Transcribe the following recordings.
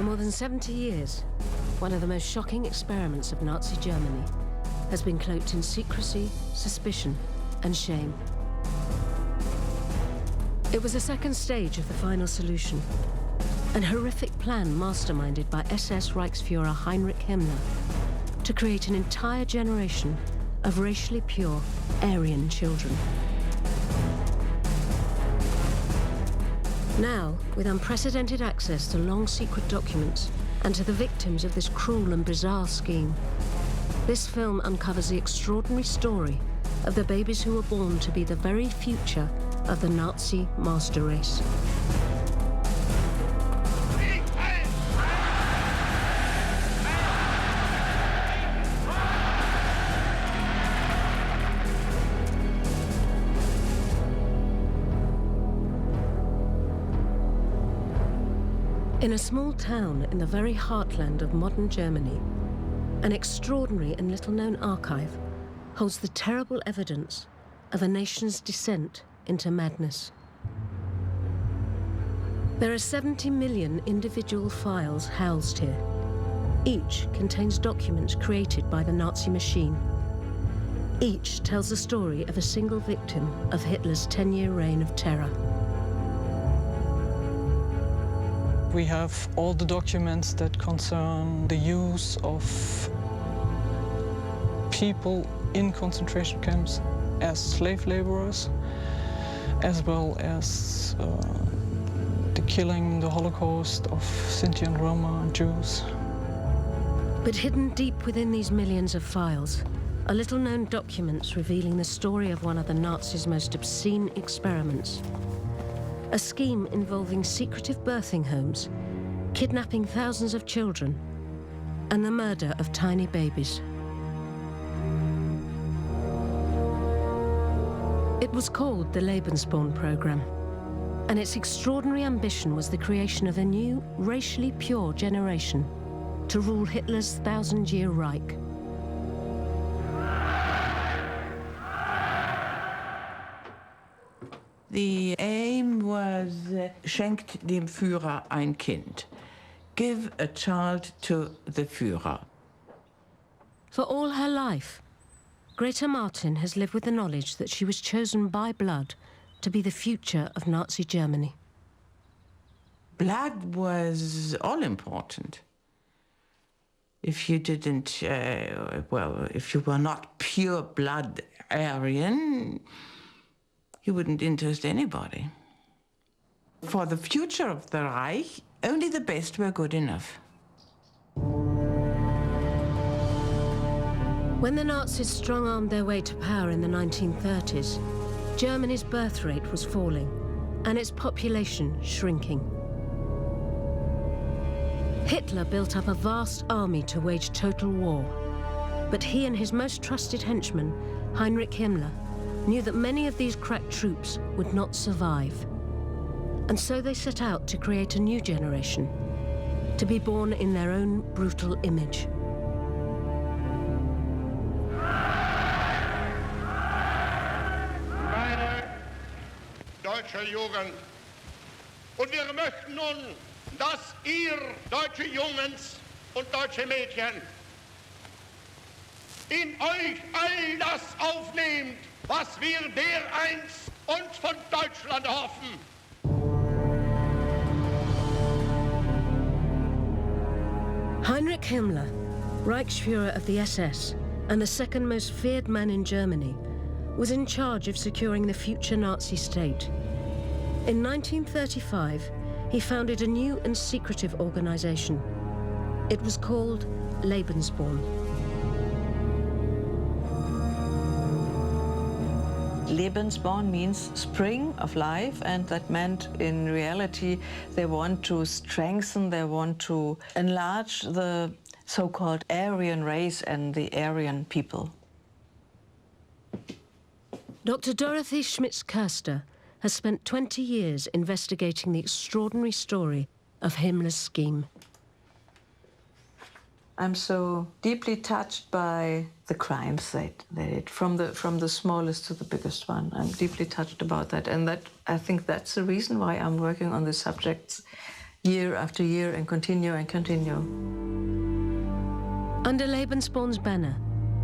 For more than 70 years, one of the most shocking experiments of Nazi Germany has been cloaked in secrecy, suspicion, and shame. It was a second stage of the final solution, an horrific plan masterminded by SS Reichsführer Heinrich Himmler to create an entire generation of racially pure Aryan children. Now, with unprecedented access to long secret documents and to the victims of this cruel and bizarre scheme, this film uncovers the extraordinary story of the babies who were born to be the very future of the Nazi master race. In a small town in the very heartland of modern Germany, an extraordinary and little-known archive holds the terrible evidence of a nation's descent into madness. There are 70 million individual files housed here. Each contains documents created by the Nazi machine. Each tells the story of a single victim of Hitler's 10-year reign of terror. We have all the documents that concern the use of people in concentration camps as slave laborers, as well as the killing, the Holocaust of Sinti and Roma and Jews. But hidden deep within these millions of files are little-known documents revealing the story of one of the Nazis' most obscene experiments. A scheme involving secretive birthing homes, kidnapping thousands of children, and the murder of tiny babies. It was called the Lebensborn program, and its extraordinary ambition was the creation of a new, racially pure generation to rule Hitler's 1,000-year Reich. The aim was, schenkt dem Führer ein Kind. Give a child to the Führer. For all her life, Greta Martin has lived with the knowledge that she was chosen by blood to be the future of Nazi Germany. Blood was all important. If you didn't, if you were not pure blood Aryan, you wouldn't interest anybody. For the future of the Reich, only the best were good enough. When the Nazis strong-armed their way to power in the 1930s, Germany's birth rate was falling and its population shrinking. Hitler built up a vast army to wage total war, but he and his most trusted henchman, Heinrich Himmler, knew that many of these crack troops would not survive. And so they set out to create a new generation, to be born in their own brutal image. Meine deutsche Jugend, und wir möchten nun, dass ihr, deutsche Jungens und deutsche Mädchen, in euch all das aufnehmt, was wir dereinst uns von Deutschland hoffen. Heinrich Himmler, Reichsführer of the SS and the second most feared man in Germany, was in charge of securing the future Nazi state. In 1935, he founded a new and secretive organization. It was called Lebensborn. Lebensborn means spring of life, and that meant in reality they want to strengthen, they want to enlarge the so-called Aryan race and the Aryan people. Dr. Dorothy Schmitz-Kerster has spent 20 years investigating the extraordinary story of Himmler's scheme. I'm so deeply touched by the crimes they did, from the smallest to the biggest one. I'm deeply touched about that, and that I think that's the reason why I'm working on the subjects year after year and continue and continue. Under Lebensborn's banner,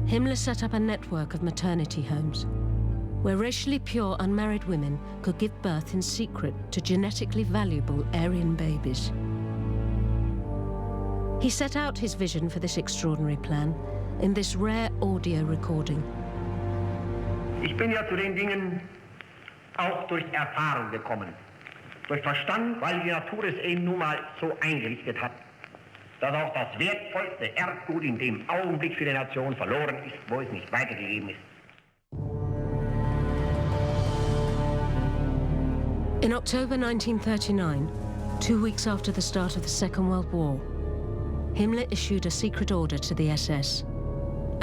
Himmler set up a network of maternity homes where racially pure unmarried women could give birth in secret to genetically valuable Aryan babies. He set out his vision for this extraordinary plan in this rare audio recording. Ich bin ja zu den Dingen auch durch Erfahrung gekommen. Durch Verstand, weil die Natur es eben nun mal so eingerichtet hat, dass auch das wertvollste Erbgut in dem Augenblick für die Nation verloren ist, wo es nicht weitergegeben ist. In October 1939, 2 weeks after the start of the Second World War, Himmler issued a secret order to the SS,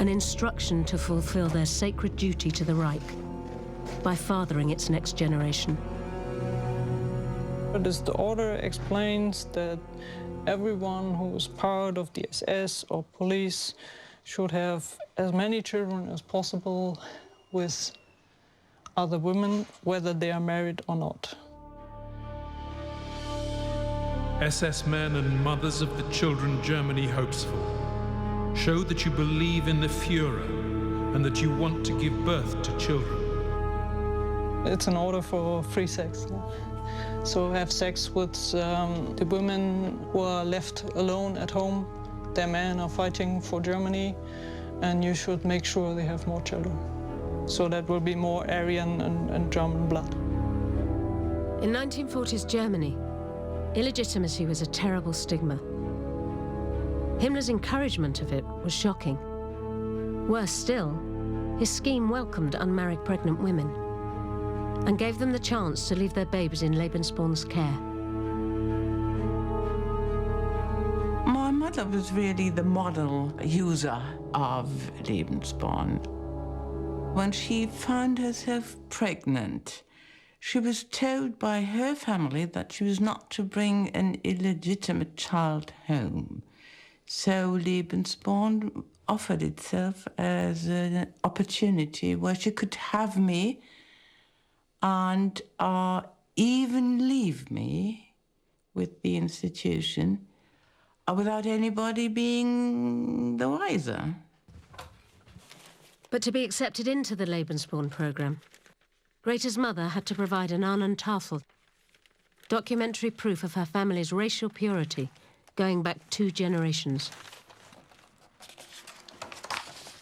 an instruction to fulfill their sacred duty to the Reich by fathering its next generation. The order explains that everyone who is part of the SS or police should have as many children as possible with other women, whether they are married or not. SS men and mothers of the children Germany hopes for. Show that you believe in the Führer and that you want to give birth to children. It's an order for free sex. So have sex with the women who are left alone at home. Their men are fighting for Germany, and you should make sure they have more children. So that will be more Aryan and German blood. In 1940s Germany, illegitimacy was a terrible stigma. Himmler's encouragement of it was shocking. Worse still, his scheme welcomed unmarried pregnant women and gave them the chance to leave their babies in Lebensborn's care. My mother was really the model user of Lebensborn. When she found herself pregnant, she was told by her family that she was not to bring an illegitimate child home. So Lebensborn offered itself as an opportunity where she could have me and even leave me with the institution without anybody being the wiser. But to be accepted into the Lebensborn program, Greta's mother had to provide an Ahnentafel, documentary proof of her family's racial purity going back 2 generations.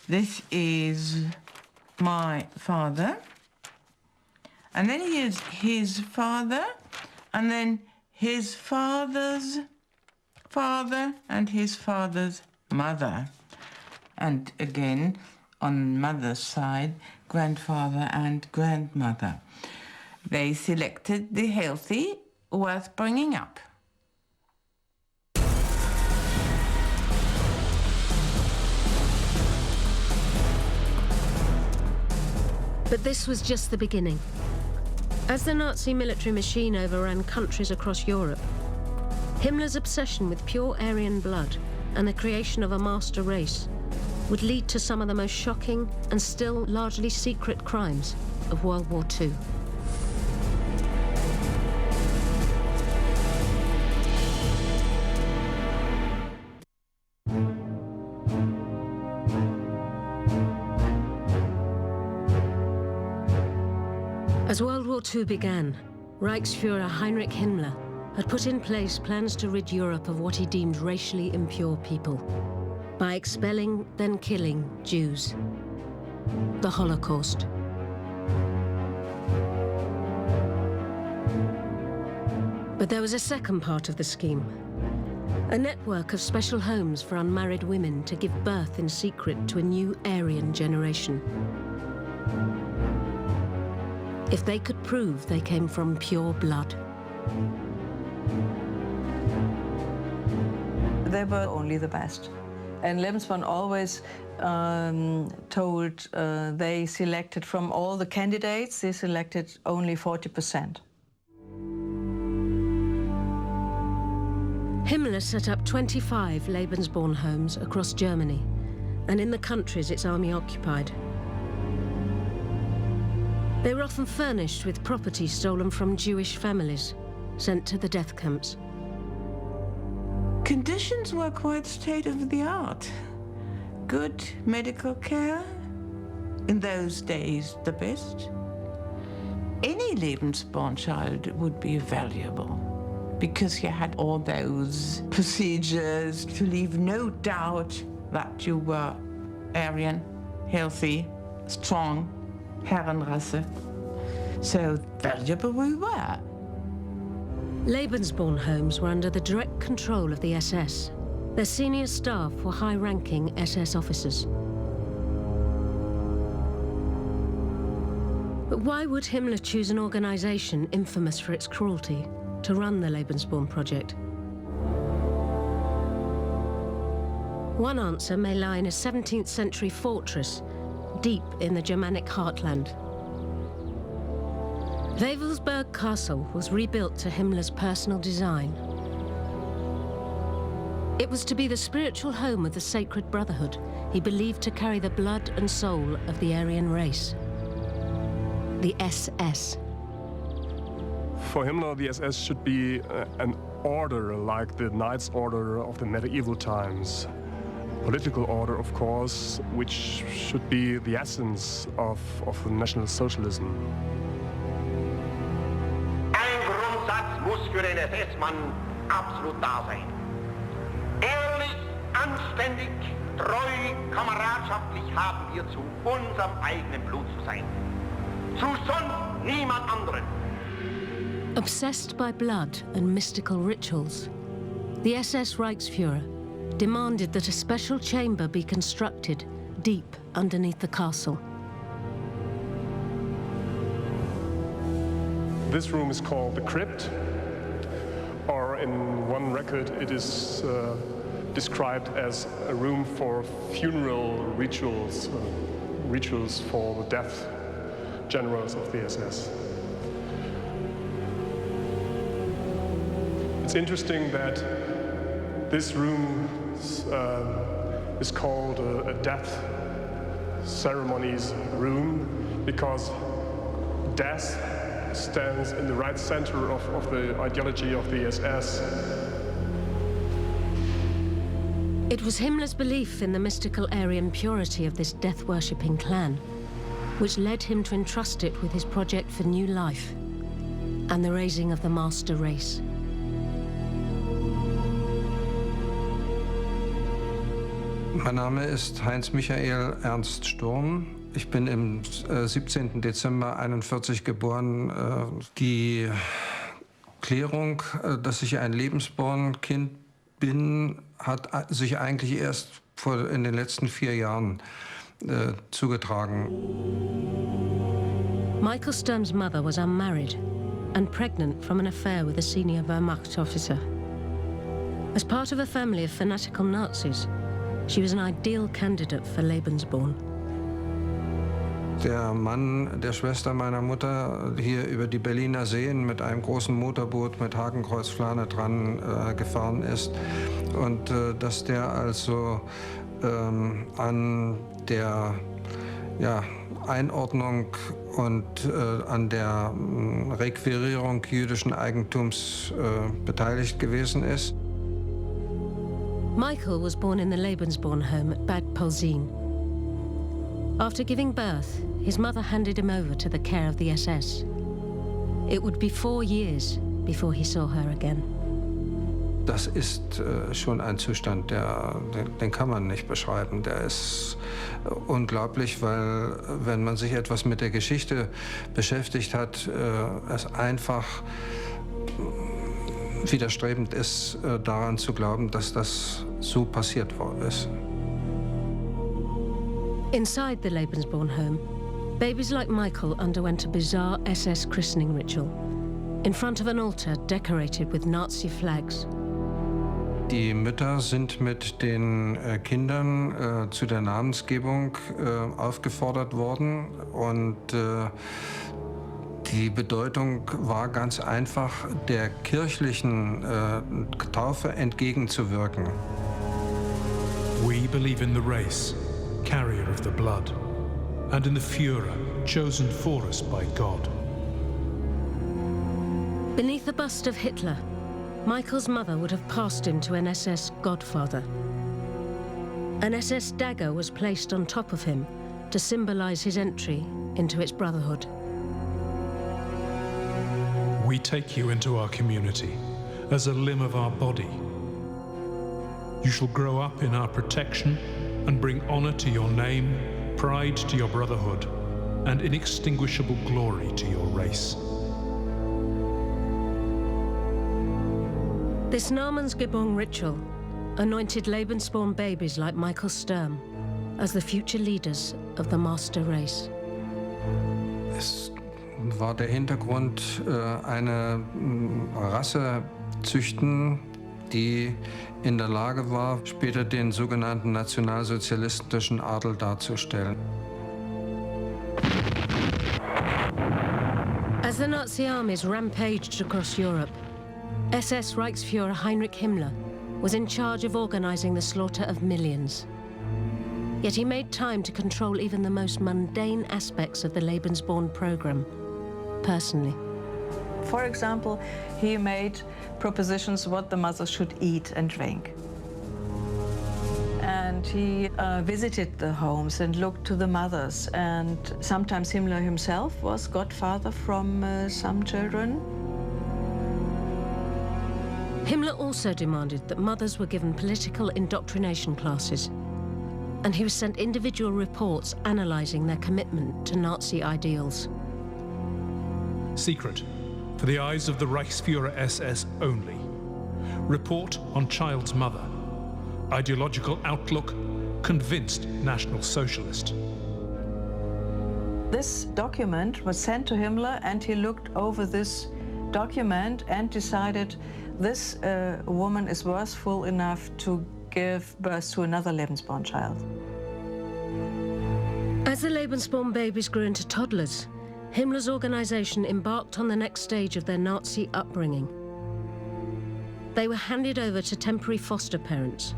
This is my father, and then here's his father, and then his father's father and his father's mother. And again, on mother's side, grandfather and grandmother. They selected the healthy, worth bringing up. But this was just the beginning. As the Nazi military machine overran countries across Europe, Himmler's obsession with pure Aryan blood and the creation of a master race would lead to some of the most shocking and still largely secret crimes of World War II. As World War II began, Reichsführer Heinrich Himmler had put in place plans to rid Europe of what he deemed racially impure people by expelling, then killing Jews. The Holocaust. But there was a second part of the scheme. A network of special homes for unmarried women to give birth in secret to a new Aryan generation. If they could prove they came from pure blood. They were only the best. And Lebensborn always told they selected from all the candidates, they selected only 40%. Himmler set up 25 Lebensborn homes across Germany and in the countries its army occupied. They were often furnished with property stolen from Jewish families, sent to the death camps. Conditions were quite state of the art. Good medical care, in those days the best. Any Lebensborn child would be valuable because you had all those procedures to leave no doubt that you were Aryan, healthy, strong, Herrenrasse. So valuable we were. Lebensborn homes were under the direct control of the SS. Their senior staff were high-ranking SS officers. But why would Himmler choose an organization infamous for its cruelty to run the Lebensborn project? One answer may lie in a 17th century fortress deep in the Germanic heartland. Wewelsburg Castle was rebuilt to Himmler's personal design. It was to be the spiritual home of the Sacred Brotherhood he believed to carry the blood and soul of the Aryan race. The SS. For Himmler, the SS should be an order like the Knights Order of the medieval times. Political order, of course, which should be the essence of the National Socialism. Ein Grundsatz muss für den SS-Mann absolut da sein. Ehrlich, anständig, treu, kameradschaftlich haben wir zu unserem eigenen Blut zu sein. Zu sonst niemand anderen. Obsessed by blood and mystical rituals, the SS Reichsfuhrer demanded that a special chamber be constructed deep underneath the castle. This room is called the crypt, or in one record it is described as a room for funeral rituals, rituals for the death generals of the SS. It's interesting that this room is called a death ceremonies room because death stands in the right center of the ideology of the SS. It was Himmler's belief in the mystical Aryan purity of this death-worshipping clan which led him to entrust it with his project for new life and the raising of the master race. Mein Name ist Heinz Michael Ernst Sturm. Ich bin im 17. Dezember 1941 geboren. Die Klärung, dass ich ein Lebensborn-Kind bin, hat sich eigentlich erst in den letzten 4 Jahren zugetragen. Michael Sturm's mother was unmarried and pregnant from an affair with a senior Wehrmacht officer. As part of a family of fanatical Nazis, she was an ideal candidate for Lebensborn. Der Mann der Schwester meiner Mutter hier über die Berliner Seen mit einem großen Motorboot mit Hakenkreuzfahne dran gefahren ist und dass der also an der Einordnung und an der Requirierung jüdischen Eigentums beteiligt gewesen ist. Michael was born in the Lebensborn home at Bad Polzin. After giving birth, his mother handed him over to the care of the SS. It would be 4 years before he saw her again. Das ist schon ein Zustand, den kann man nicht beschreiben. Der ist unglaublich, weil wenn man sich etwas mit der Geschichte beschäftigt hat, es einfach widerstrebend ist, daran zu glauben, dass das so passiert ist. Inside the Lebensborn home, babies like Michael underwent a bizarre SS christening ritual in front of an altar decorated with Nazi flags. Die Mütter sind mit den Kindern zu der Namensgebung aufgefordert worden und die Bedeutung war ganz einfach, der kirchlichen Taufe entgegenzuwirken. We believe in the race, carrier of the blood, and in the Führer, chosen for us by God. Beneath the bust of Hitler, Michael's mother would have passed him to an SS godfather. An SS dagger was placed on top of him to symbolize his entry into its brotherhood. We take you into our community as a limb of our body. You shall grow up in our protection and bring honor to your name, pride to your brotherhood, and inextinguishable glory to your race. This Namensgebung ritual anointed Lebensborn babies like Michael Sturm as the future leaders of the master race. Es war der Hintergrund, eine Rasse züchten, die in der Lage war, später den sogenannten nationalsozialistischen Adel darzustellen. As the Nazi armies rampaged across Europe, SS Reichsführer Heinrich Himmler was in charge of organizing the slaughter of millions. Yet he made time to control even the most mundane aspects of the Lebensborn program, personally. For example, he made propositions what the mothers should eat and drink. And he visited the homes and looked to the mothers. And sometimes Himmler himself was godfather from some children. Himmler also demanded that mothers were given political indoctrination classes, and he was sent individual reports analyzing their commitment to Nazi ideals. Secret, for the eyes of the Reichsführer SS only. Report on child's mother. Ideological outlook, convinced National Socialist. This document was sent to Himmler, and he looked over this document and decided this woman is worthful enough to give birth to another Lebensborn child. As the Lebensborn babies grew into toddlers, Himmler's organization embarked on the next stage of their Nazi upbringing. They were handed over to temporary foster parents.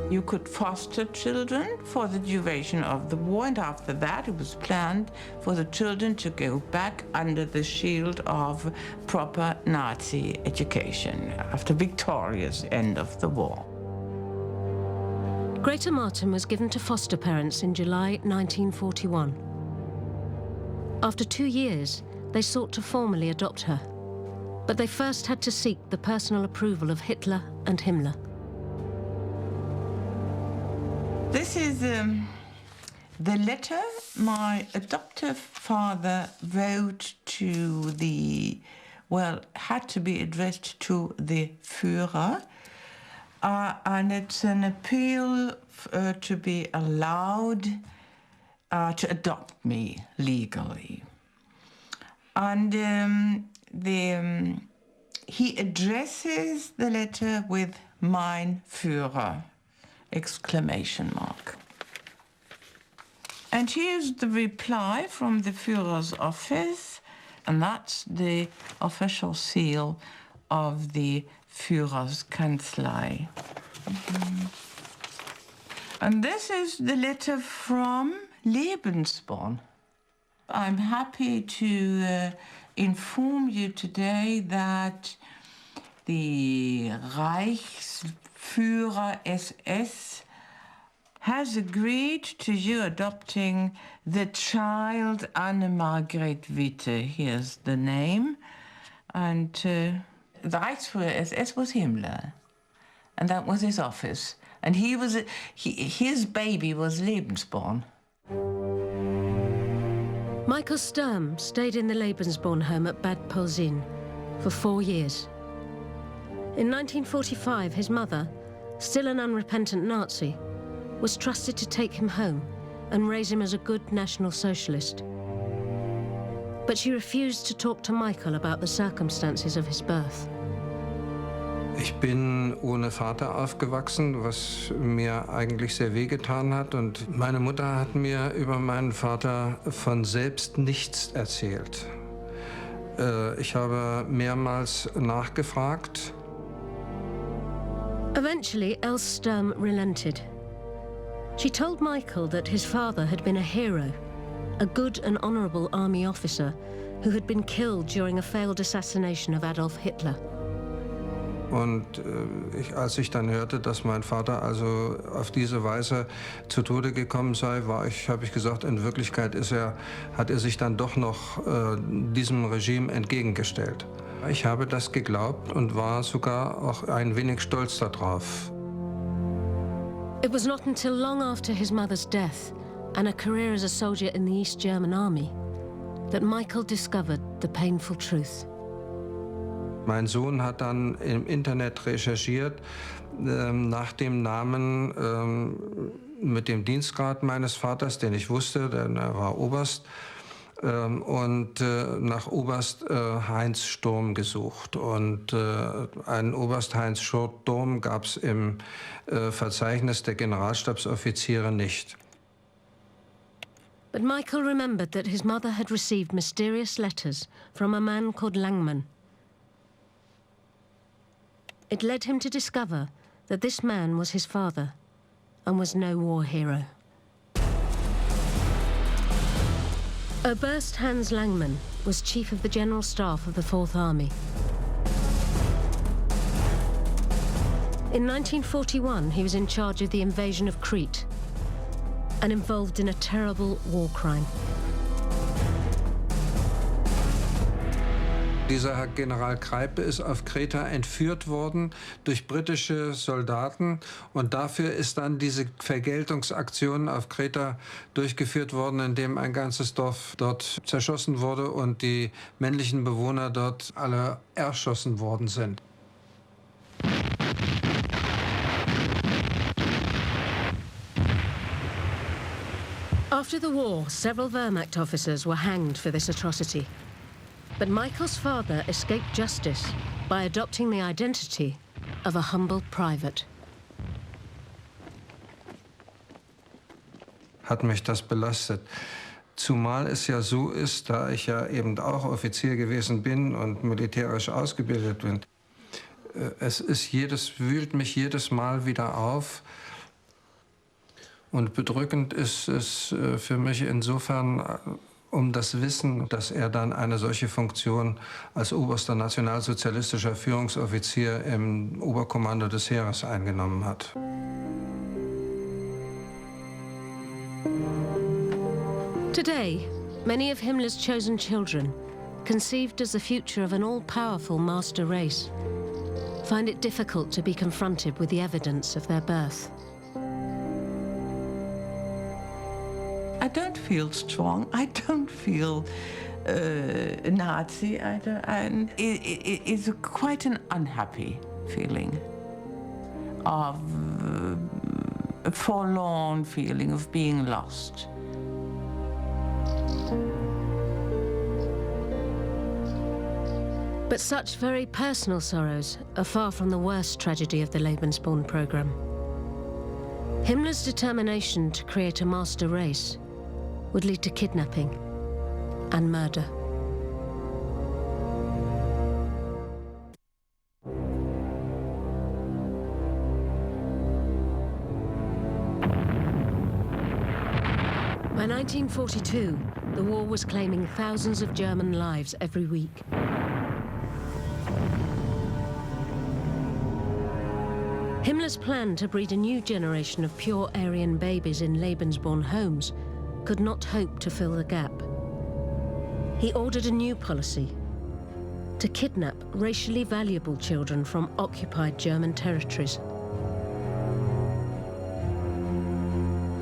You could foster children for the duration of the war, and after that it was planned for the children to go back under the shield of proper Nazi education after victorious end of the war. Greta Martin was given to foster parents in July 1941. After 2 years, they sought to formally adopt her, but they first had to seek the personal approval of Hitler and Himmler. This is the letter my adoptive father wrote to the, well, had to be addressed to the Führer, and it's an appeal to be allowed to adopt me legally. And he addresses the letter with "Mein Führer!" exclamation mark. And here's the reply from the Führer's office, and that's the official seal of the Führer's Kanzlei. And this is the letter from Lebensborn. I'm happy to inform you today that the Reichsführer SS has agreed to you adopting the child Anne-Margret Witte. Here's the name. And the Reichsführer SS was Himmler. And that was his office. And his baby was Lebensborn. Michael Sturm stayed in the Lebensborn home at Bad Polzin for 4 years. In 1945, his mother, still an unrepentant Nazi, was trusted to take him home and raise him as a good National Socialist. But she refused to talk to Michael about the circumstances of his birth. Ich bin ohne Vater aufgewachsen, was mir eigentlich sehr wehgetan hat. Und meine Mutter hat mir über meinen Vater von selbst nichts erzählt. Ich habe mehrmals nachgefragt. Eventually, Else Sturm relented. She told Michael that his father had been a hero, a good and honourable army officer who had been killed during a failed assassination of Adolf Hitler. Und als ich dann hörte, dass mein Vater also auf diese Weise zu Tode gekommen sei, habe ich gesagt, in Wirklichkeit hat er sich dann doch noch diesem Regime entgegengestellt. Ich habe das geglaubt und war sogar auch ein wenig stolz darauf. It was not until long after his mother's death and a career as a soldier in the East German Army that Michael discovered the painful truth. Mein Sohn hat dann im Internet recherchiert nach dem Namen mit dem Dienstgrad meines Vaters, den ich wusste, denn er war Oberst, und nach Oberst Heinz Sturm gesucht. Und einen Oberst Heinz Sturm gab es im Verzeichnis der Generalstabsoffiziere nicht. But Michael remembered that his mother had received mysterious letters from a man called Langmann. It led him to discover that this man was his father and was no war hero. Oberst Hans Langmann was chief of the General Staff of the Fourth Army. In 1941, he was in charge of the invasion of Crete and involved in a terrible war crime. Dieser General Kreipe ist auf Kreta entführt worden durch britische Soldaten und dafür ist dann diese Vergeltungsaktion auf Kreta durchgeführt worden, indem ein ganzes Dorf dort zerschossen wurde und die männlichen Bewohner dort alle erschossen worden sind. After the war, several Wehrmacht officers were hanged for this atrocity. But Michael's father escaped justice by adopting the identity of a humble private. Hat mich das belastet. Zumal es ja so ist, da ich ja eben auch Offizier gewesen bin und militärisch ausgebildet bin. Wühlt mich jedes Mal wieder auf. Und bedrückend ist es für mich insofern um das Wissen, dass er dann eine solche Funktion als oberster nationalsozialistischer Führungsoffizier im Oberkommando des Heeres eingenommen hat. Today, many of Himmler's chosen children, conceived as the future of an all-powerful master race, find it difficult to be confronted with the evidence of their birth. I don't feel strong. I don't feel a Nazi either. And it's quite an unhappy feeling of a forlorn feeling of being lost. But such very personal sorrows are far from the worst tragedy of the Lebensborn program. Himmler's determination to create a master race would lead to kidnapping and murder. By 1942, the war was claiming thousands of German lives every week. Himmler's plan to breed a new generation of pure Aryan babies in Lebensborn homes could not hope to fill the gap. He ordered a new policy: to kidnap racially valuable children from occupied German territories.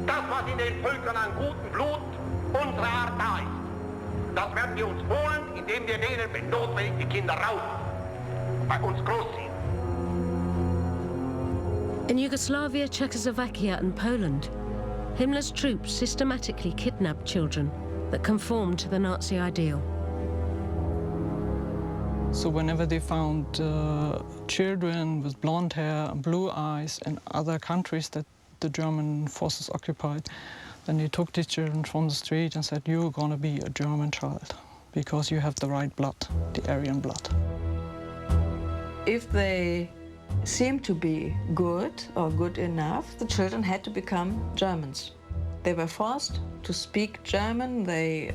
Das, was in den Völkern an gutem Blut unserer Art da ist, das werden wir uns holen, indem wir denen, wenn notwendig, die Kinder rauben, bei uns großziehen. In Yugoslavia, Czechoslovakia and Poland, Himmler's troops systematically kidnapped children that conformed to the Nazi ideal. So whenever they found children with blonde hair and blue eyes in other countries that the German forces occupied, then they took these children from the street and said, "You're gonna be a German child because you have the right blood, the Aryan blood." If they seemed to be good or good enough, the children had to become Germans. They were forced to speak German. They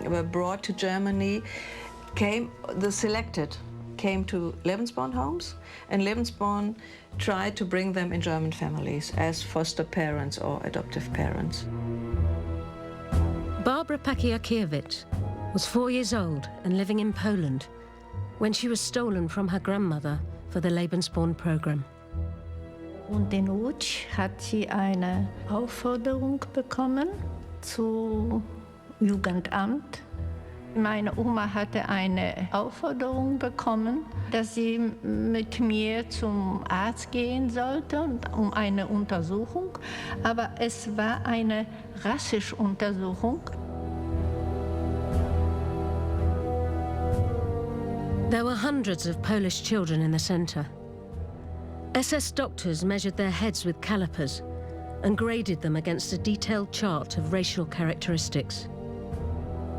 were brought to Germany. The selected came to Lebensborn homes, and Lebensborn tried to bring them in German families as foster parents or adoptive parents. Barbara Pakiakiewicz was 4 years old and living in Poland when she was stolen from her grandmother for the Lebensborn program. Und in Łódź hat sie eine Aufforderung bekommen zum Jugendamt. Meine Oma hatte eine Aufforderung bekommen, dass sie mit mir zum Arzt gehen sollte, um eine Untersuchung. Aber es war eine rassische Untersuchung. There were hundreds of Polish children in the center. SS doctors measured their heads with calipers and graded them against a detailed chart of racial characteristics.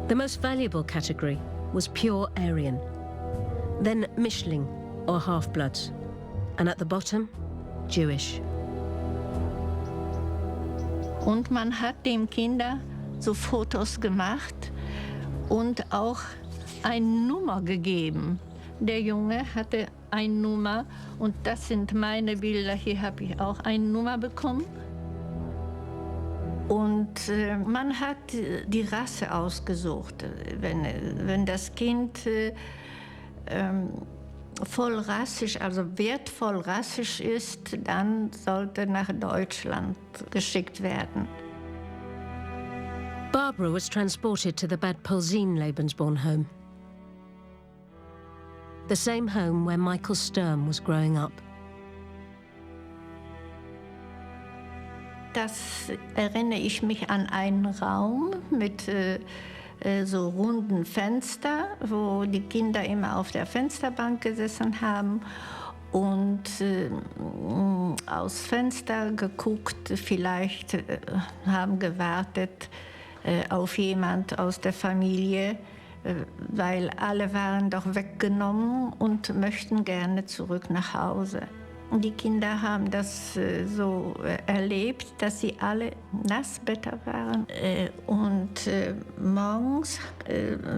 The most valuable category was pure Aryan, then Mischling or half-bloods, and at the bottom, Jewish. Und man hat dem Kinder so Fotos gemacht und auch eine Nummer gegeben. Der Junge hatte eine Nummer und das sind meine Bilder. Hier habe ich auch eine Nummer bekommen. Und man hat die Rasse ausgesucht. Wenn das Kind voll rassisch, also wertvoll rassisch ist, dann sollte nach Deutschland geschickt werden. Barbara was transported to the Bad Polzin Lebensborn home, the same home where Michael Sturm was growing up. Das erinnere ich mich an einen Raum mit so runden Fenster, wo die Kinder immer auf der Fensterbank gesessen haben und aus Fenster geguckt, vielleicht haben gewartet auf jemand aus der Familie, weil alle waren doch weggenommen und möchten gerne zurück nach Hause. Die Kinder haben das so erlebt, dass sie alle Nassbetter waren. Und morgens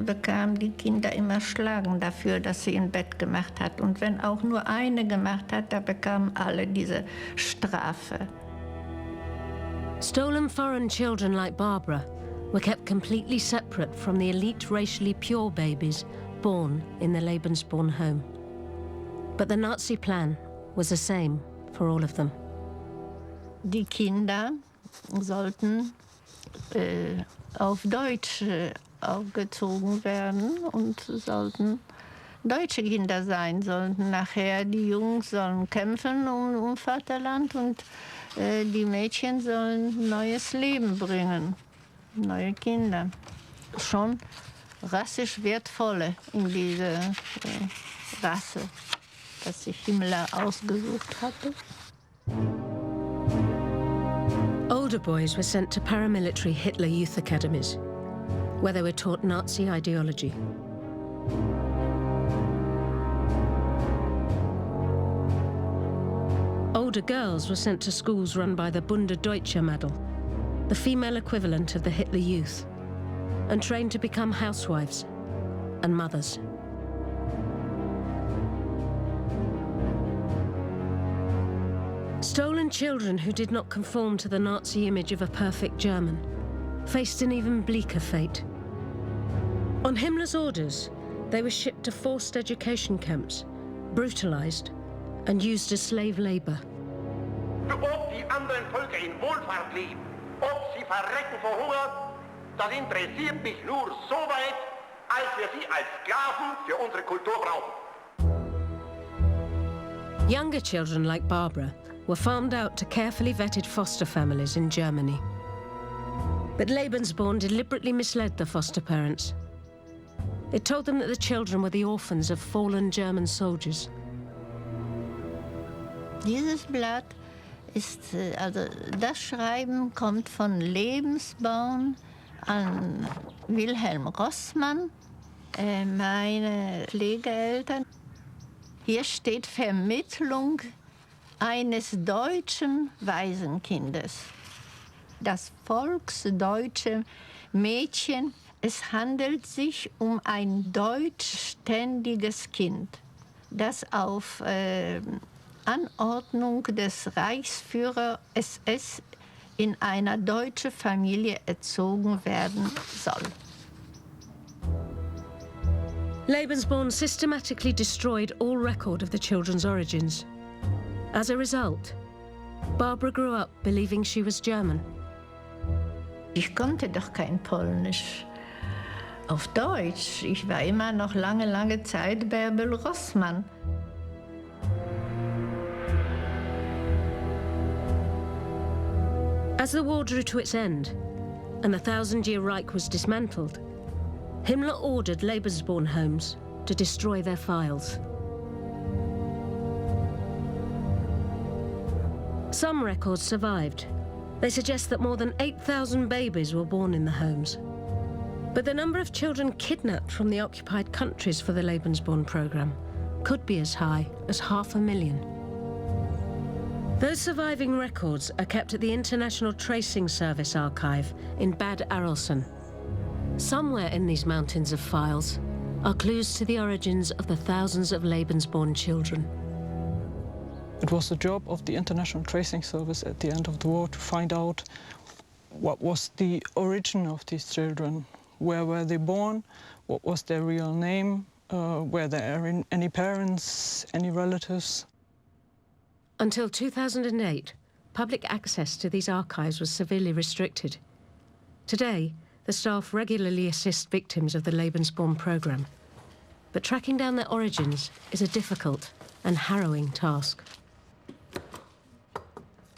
bekamen die Kinder immer Schlagen dafür, dass sie ein Bett gemacht hat. Und wenn auch nur eine gemacht hat, da bekamen alle diese Strafe. Stolen foreign children like Barbara were kept completely separate from the elite racially pure babies born in the Lebensborn home. But the Nazi plan was the same for all of them. Die Kinder sollten auf Deutsch aufgezogen werden und sollten deutsche Kinder sein, sollten nachher die Jungs sollen kämpfen um Vaterland und die Mädchen sollen neues Leben bringen, neue Kinder. Schon rassisch wertvolle in diese Rasse, das sich Himmler ausgesucht hatte. Older boys were sent to paramilitary Hitler youth academies, where they were taught Nazi ideology. Older girls were sent to schools run by the Bunde Deutsche Madel, the female equivalent of the Hitler Youth, and trained to become housewives and mothers. Stolen children who did not conform to the Nazi image of a perfect German faced an even bleaker fate. On Himmler's orders, they were shipped to forced education camps, brutalized, and used as slave labor. Ob die anderen Völker in Wohlfahrt leben, ob sie verrecken vor Hunger, das interessiert mich nur so weit, als wir sie als Sklaven für unsere Kultur brauchen. Younger children like Barbara were farmed out to carefully vetted foster families in Germany. But Lebensborn deliberately misled the foster parents. It told them that the children were the orphans of fallen German soldiers. Dieses Blatt ist, also das Schreiben kommt von Lebensborn an Wilhelm Rossmann, meine Pflegeeltern. Hier steht Vermittlung eines deutschen Waisenkindes. das volksdeutsche Mädchen. Es handelt sich ein deutschständiges Kind, das auf Anordnung des Reichsführers SS in einer deutschen Familie erzogen werden soll. Lebensborn systematically destroyed all record of the children's origins. As a result, Barbara grew up believing she was German. Ich konnte doch kein Polnisch. Auf Deutsch. Ich war immer noch lange Zeit Bärbel Rossmann. As the war drew to its end and the 1,000-year Reich was dismantled, Himmler ordered Lebensborn homes to destroy their files. Some records survived. They suggest that more than 8,000 babies were born in the homes. But the number of children kidnapped from the occupied countries for the Lebensborn program could be as high as 500,000. Those surviving records are kept at the International Tracing Service archive in Bad Arolsen. Somewhere in these mountains of files are clues to the origins of the thousands of Lebensborn children. It was the job of the International Tracing Service at the end of the war to find out what was the origin of these children. Where were they born? What was their real name? Were there any parents, any relatives? Until 2008, public access to these archives was severely restricted. Today, the staff regularly assist victims of the Lebensborn program. But tracking down their origins is a difficult and harrowing task.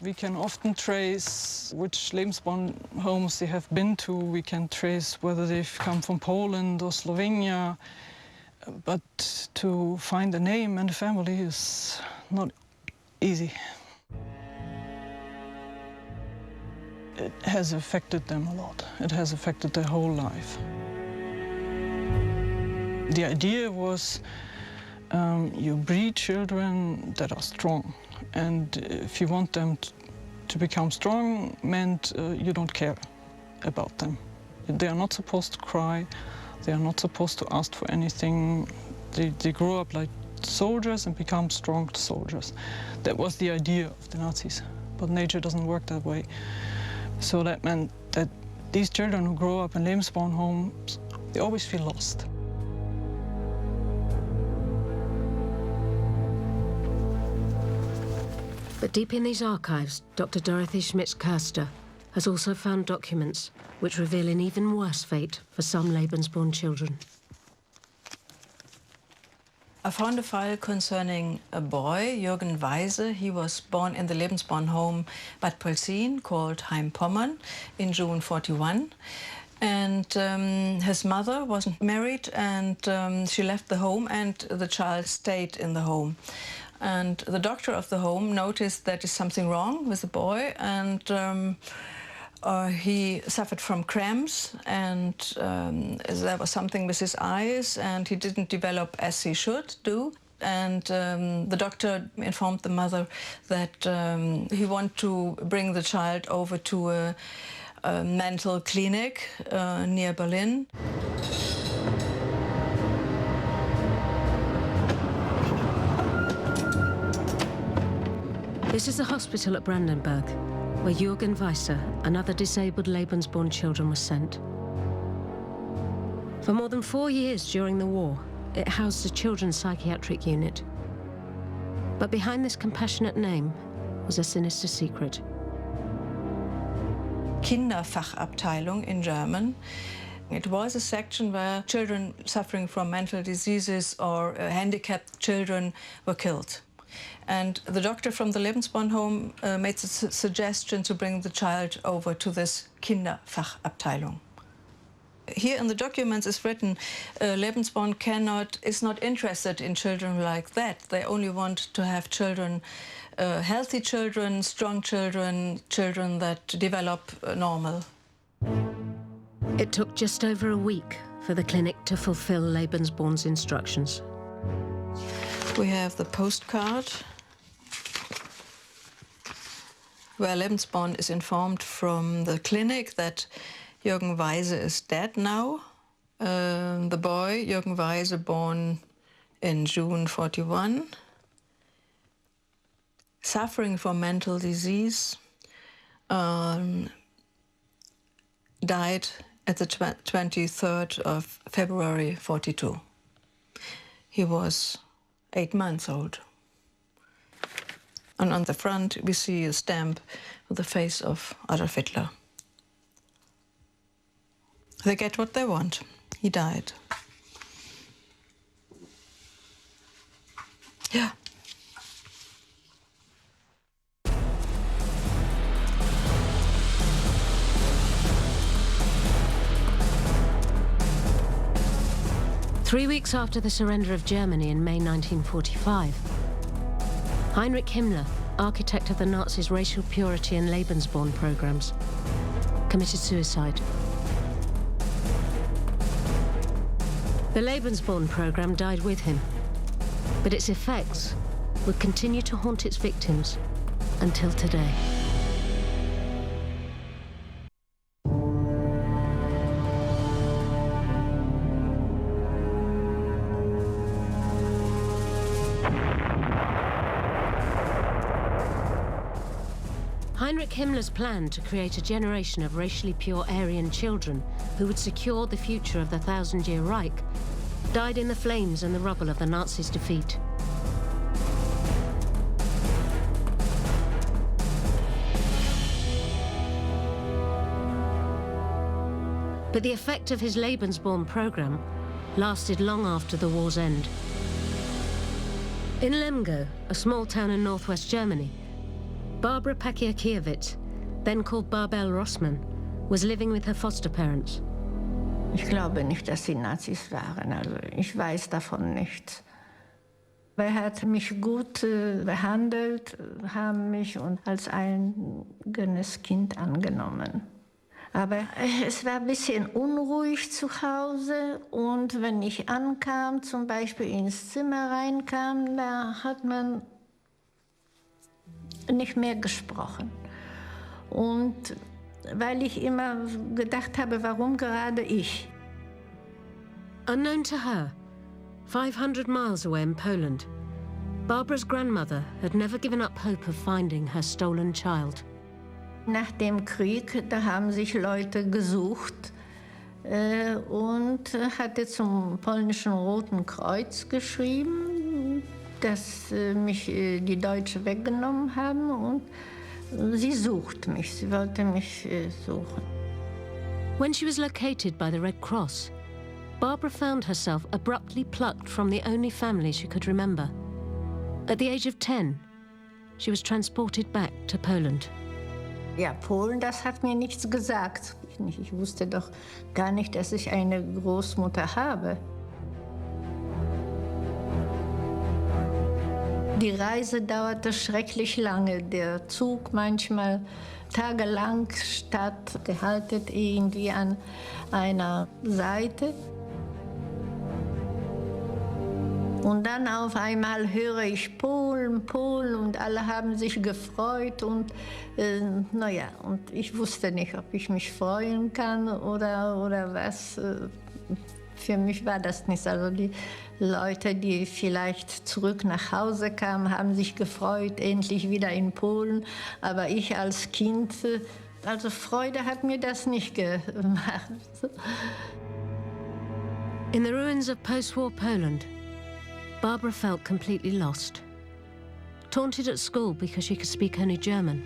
We can often trace which Lebensborn homes they have been to. We can trace whether they've come from Poland or Slovenia. But to find a name and a family is not easy. It has affected them a lot. It has affected their whole life. The idea was you breed children that are strong. And if you want them to become strong, meant you don't care about them. They are not supposed to cry. They are not supposed to ask for anything. They grow up like soldiers and become strong soldiers. That was the idea of the Nazis. But nature doesn't work that way. So that meant that these children who grow up in Lebensborn homes, they always feel lost. But deep in these archives, Dr. Dorothy Schmitz-Körster has also found documents which reveal an even worse fate for some Lebensborn children. I found a file concerning a boy, Jürgen Weise. He was born in the Lebensborn home Bad Polzin, called Heim-Pommern, in June 41. And his mother wasn't married, and she left the home, and the child stayed in the home. And the doctor of the home noticed that there's something wrong with the boy, and he suffered from cramps, and there was something with his eyes, and he didn't develop as he should do. And the doctor informed the mother that he wanted to bring the child over to a mental clinic near Berlin. This is the hospital at Brandenburg, where Jürgen Weise and other disabled Lebensborn children were sent. For more than 4 years during the war, it housed a children's psychiatric unit. But behind this compassionate name was a sinister secret. Kinderfachabteilung in German. It was a section where children suffering from mental diseases or handicapped children were killed. And the doctor from the Lebensborn home made the suggestion to bring the child over to this Kinderfachabteilung. Here in the documents is written, Lebensborn is not interested in children like that. They only want to have children, healthy children, strong children, children that develop normal. It took just over a week for the clinic to fulfill Lebensborn's instructions. We have the postcard. where Lebensborn is informed from the clinic that Jürgen Weise is dead now. The boy, Jürgen Weise, born in June 41, suffering from mental disease, died at the 23rd of February 42. He was 8 months old. And on the front we see a stamp with the face of Adolf Hitler. They get what they want. He died. Yeah. Three weeks after the surrender of Germany in May 1945, Heinrich Himmler, architect of the Nazis' racial purity and Lebensborn programs, committed suicide. The Lebensborn program died with him, but its effects would continue to haunt its victims until today. Heinrich Himmler's plan to create a generation of racially pure Aryan children who would secure the future of the thousand-year Reich died in the flames and the rubble of the Nazis' defeat. But the effect of his Lebensborn program lasted long after the war's end. In Lemgo, a small town in northwest Germany, Barbara Pakiakiewicz, then called Barbel Rossmann, was living with her foster parents. Ich glaube nicht, dass sie Nazis waren. Also ich weiß davon nichts. Er hat mich gut behandelt, haben mich als eigenes Kind angenommen. Aber es war ein bisschen unruhig zu Hause und wenn ich ankam, zum Beispiel ins Zimmer reinkam, da hat man nicht mehr gesprochen. Und weil ich immer gedacht habe, warum gerade ich? Unknown to her, 500 miles away in Poland, Barbara's grandmother had never given up hope of finding her stolen child. Nach dem Krieg, da haben sich Leute gesucht und hatte zum polnischen Roten Kreuz geschrieben, dass mich die Deutschen weggenommen haben und sie sucht mich, sie wollte mich suchen. When she was located by the Red Cross, Barbara found herself abruptly plucked from the only family she could remember. At the age of 10, she was transported back to Poland. Ja, Polen, das hat mir nichts gesagt. Ich wusste doch gar nicht, dass ich eine Großmutter habe. Die Reise dauerte schrecklich lange. Der Zug manchmal tagelang statt gehalten irgendwie an einer Seite. Und dann auf einmal höre ich Polen, Polen und alle haben sich gefreut und naja, und ich wusste nicht, ob ich mich freuen kann oder was. Für mich war das nicht. Also die Leute, die vielleicht zurück nach Hause kamen, haben sich gefreut, endlich wieder in Polen. Aber ich als Kind, also Freude hat mir das nicht gemacht. In the ruins of post-war Poland, Barbara felt completely lost. Taunted at school because she could speak only German,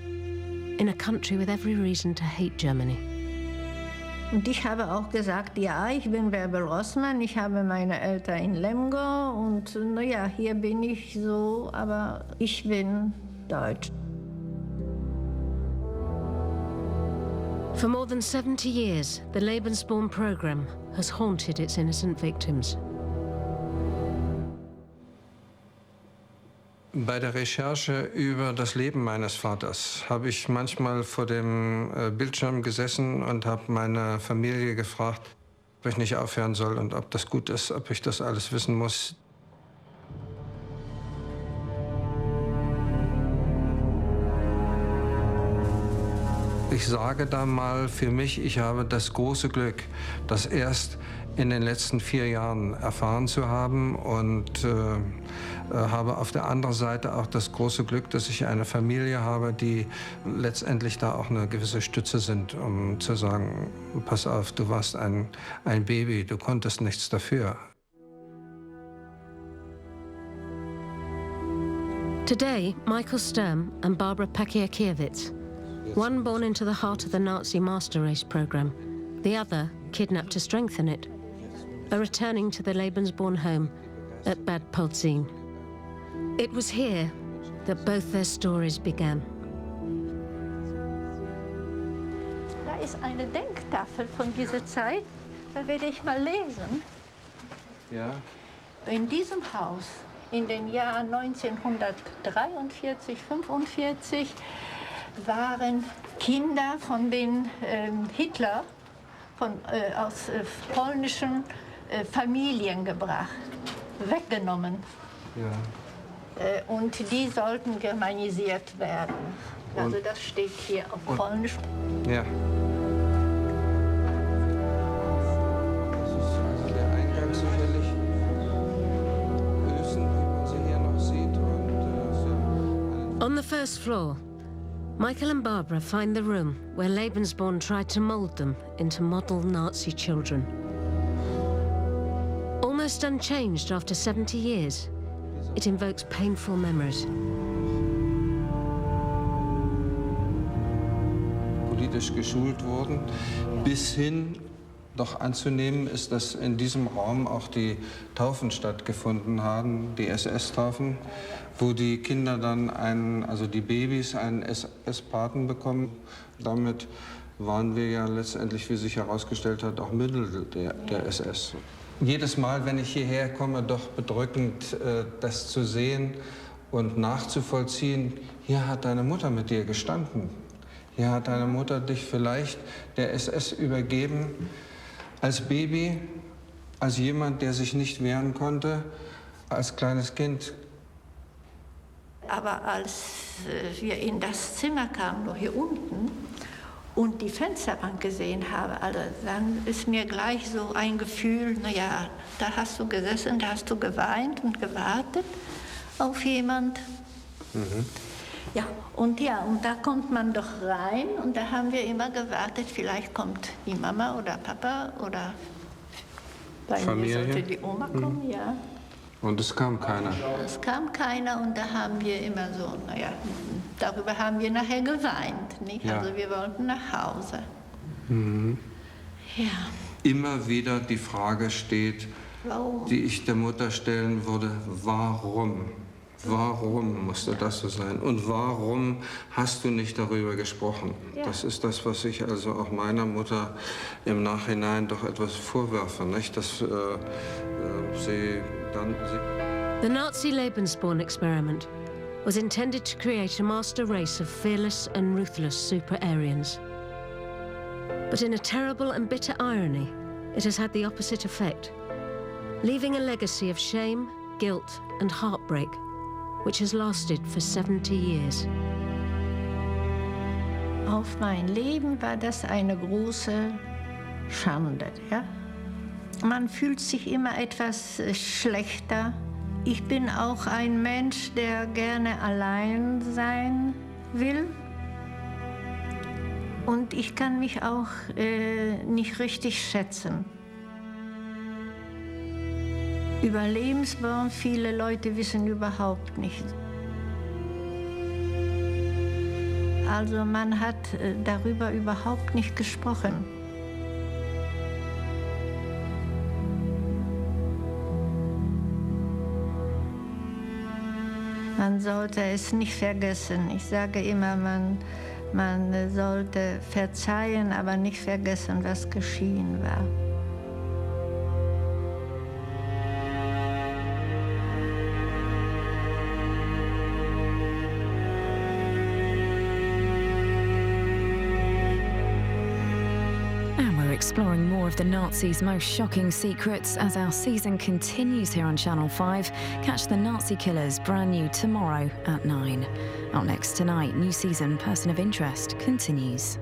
in a country with every reason to hate Germany. Und ich habe auch gesagt, ja, ich bin Barbel Rossmann, ich habe meine Eltern in Lemgo und naja, hier bin ich so, aber ich bin Deutsch. For more than 70 years, the Lebensborn program has haunted its innocent victims. Bei der Recherche über das Leben meines Vaters habe ich manchmal vor dem Bildschirm gesessen und habe meine Familie gefragt, ob ich nicht aufhören soll und ob das gut ist, ob ich das alles wissen muss. Ich sage da mal für mich, ich habe das große Glück, das erst in den letzten 4 Jahren erfahren zu haben und habe auf der anderen Seite auch das große Glück, dass ich eine Familie habe, die letztendlich da auch eine gewisse Stütze sind, um zu sagen, pass auf, du warst ein Baby, du konntest nichts dafür. Today, Michael Sturm and Barbara Pakiakiewicz, one born into the heart of the Nazi master race program, the other kidnapped to strengthen it, are returning to the Lebensborn home at Bad Polzin. It was here that both their stories began. Da ist eine Denktafel von dieser Zeit, da werde ich mal lesen. Ja. In diesem Haus, in den Jahren 1943, 45, waren Kinder von den Hitler aus polnischen Familien gebracht, weggenommen. Ja. Und die sollten germanisiert werden. Also das steht hier auf Polnisch. Ja. Das ist also der Eingang sicherlich. Ösen, wie man sie hier noch sieht. On the first floor, Michael and Barbara find the room where Lebensborn tried to mold them into model Nazi children. Almost unchanged after 70 years, it invokes painful memories. Politisch geschult wurden, bis hin doch anzunehmen ist, dass in diesem Raum auch die Taufen stattgefunden haben, die SS-Taufen, wo die Kinder dann also die Babys einen SS-Paten bekommen. Damit waren wir ja letztendlich, wie sich herausgestellt hat, auch Mittel der SS. Jedes Mal, wenn ich hierher komme, doch bedrückend, das zu sehen und nachzuvollziehen, hier hat deine Mutter mit dir gestanden. Hier hat deine Mutter dich vielleicht der SS übergeben, als Baby, als jemand, der sich nicht wehren konnte, als kleines Kind. Aber als wir in das Zimmer kamen, nur hier unten, und die Fensterbank gesehen habe, also dann ist mir gleich so ein Gefühl, naja, da hast du gesessen, da hast du geweint und gewartet auf jemand. Mhm. Ja, und da kommt man doch rein und da haben wir immer gewartet, vielleicht kommt die Mama oder Papa oder bei mir sollte die Oma kommen, ja. Und es kam keiner? Es kam keiner und da haben wir immer so, naja, darüber haben wir nachher geweint, nicht? Ja. Also wir wollten nach Hause. Mhm. Ja. Immer wieder die Frage steht, die ich der Mutter stellen würde, warum? Warum musste das so sein? Und warum hast du nicht darüber gesprochen? Ja. Das ist das, was ich also auch meiner Mutter im Nachhinein doch etwas vorwerfe, nicht? Dass sie dann... The Nazi Lebensborn experiment was intended to create a master race of fearless and ruthless super Aryans. But in a terrible and bitter irony, it has had the opposite effect, leaving a legacy of shame, guilt and heartbreak, which has lasted for 70 years. Auf mein Leben war das eine große Schande, ja? Man fühlt sich immer etwas schlechter. Ich bin auch ein Mensch, der gerne allein sein will. Und ich kann mich auch nicht richtig schätzen. Über Lebensborn, viele Leute wissen überhaupt nicht. Also man hat darüber überhaupt nicht gesprochen. Man sollte es nicht vergessen. Ich sage immer, man sollte verzeihen, aber nicht vergessen, was geschehen war. Exploring more of the Nazis' most shocking secrets as our season continues here on Channel 5. Catch the Nazi Killers brand new tomorrow at 9. Out next tonight, new season Person of Interest continues.